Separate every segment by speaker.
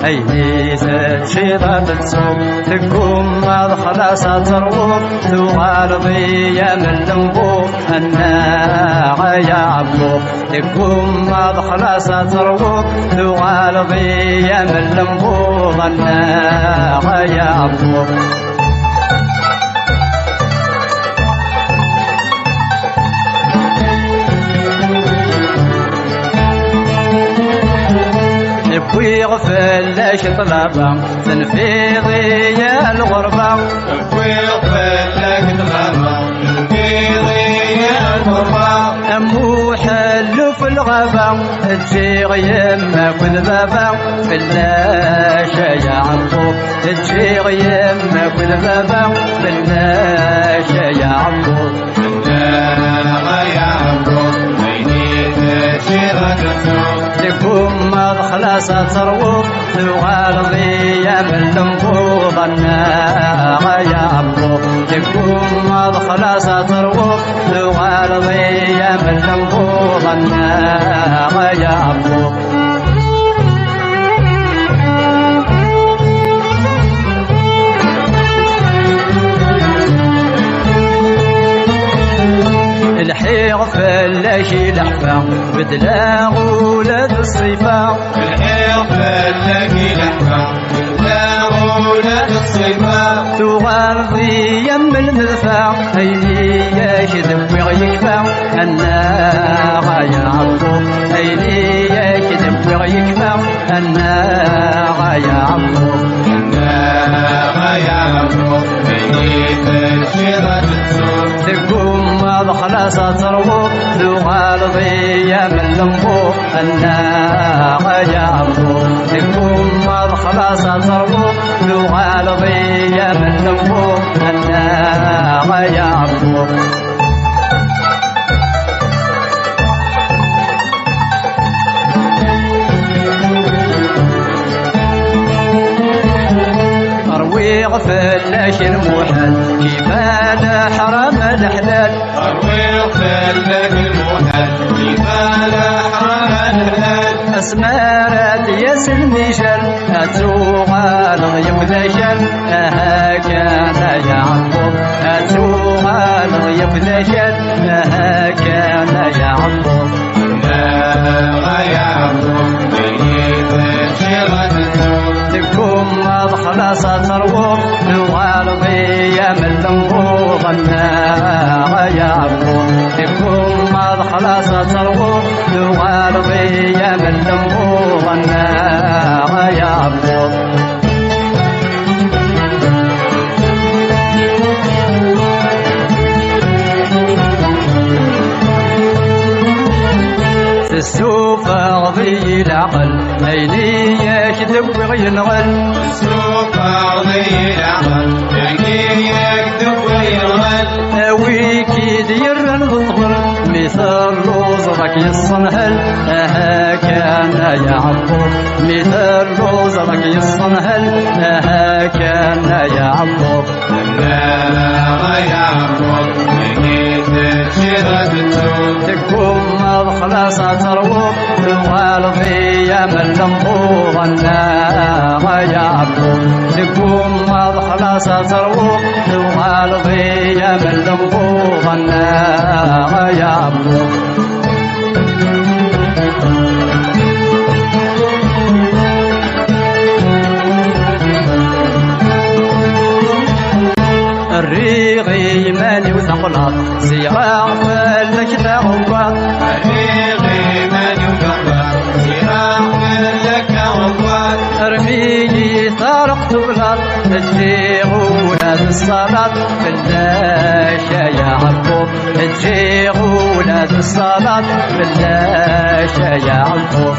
Speaker 1: أيدي شيطان تسوق تقوم خلاص تروق تغالبي يا من لنبوق الناغ يا عبوق تقوم خلاص تروق تغالبي يا من لنبوق الناغ يا عبوق ويغفل ليش طلبا تنفيضي يا الغربة
Speaker 2: ويغفل لك طلبا تنفيضي يا الغربة
Speaker 1: أمو حلو في الغابة تجيغ يمك والبابا في اللاشة يا عمو تجيغ يمك والبابا في اللاشة يا عمو
Speaker 2: يا عمو
Speaker 1: تكون خلاص تروق تغالبي يا من لنبوض الناغ يا عمو تكون خلاص تروق تغالبي يا من لنبوض الناغ يا عمو الحيغ فلاشي لحفة بدلا ولاد الصيفة
Speaker 2: الحيغ فلاشي لحفة بدلا ولاد الصيفة
Speaker 1: تغارضي يم المدفع أيدي يشدب ويكفى الناغ يا عمو أيدي يشدب ويكفى الناغ يا عمو
Speaker 2: الناغ يا عمو أيدي تنشيرة السوق
Speaker 1: تقوم خلاص تروق تغالبي يا من لنبوق الناغ يا عمو تقوم خلاص تروق تغالبي يا من لنبوق الناغ يا عمو أرويغ فلاش الموحل جبال حرام الحلال
Speaker 2: أرويغ فلاش الموحل جبال حرام الحلال
Speaker 1: أسمارات ياس الميشل أتوغال غيم ذاشل أها كان يا عمو أتوغال غيم ذاشل أها كان يا عمو
Speaker 2: يا عمو
Speaker 1: تكون خلاص تروق تغالبي يا من لنبوض الناغ يا عمو تكون خلاص تروق تغالبي يا من لنبوض الناغ يا عمو السوف أغضي العقل عيني يكذب وينغل
Speaker 2: السوف أغضي العقل عيني يكذب وينغل
Speaker 1: أويكي دير الظهر مثل روزك يصنهل أها كان يا عمو مثل روزك يصنهل أها كان يا عمو
Speaker 2: لا يا عمو
Speaker 1: تكون خلاص تروق تغالبي يا من لنبوض الناغ يا عمو تكون خلاص تروق تغالبي يا من لنبوض الناغ يا عمو الريغي ماني وثقلات زيغاغ فلك تغوات
Speaker 2: الريغي ماني وثقلات زيغاغ فلك تغوات
Speaker 1: ارميني طارق تبلات الجيغولة بالصلاة باللاشة يا عمو الجيغولة بالصلاة باللاشة يا عمو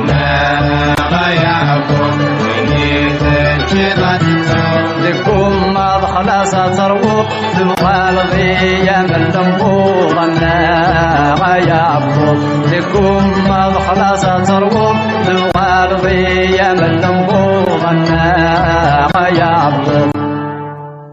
Speaker 2: لا يا عمو
Speaker 1: لكم ما خلاص تروق تبغى الغية من لنبوض الناغ يا عبود لكم ما خلاص تروق تبغى الغية من لنبوض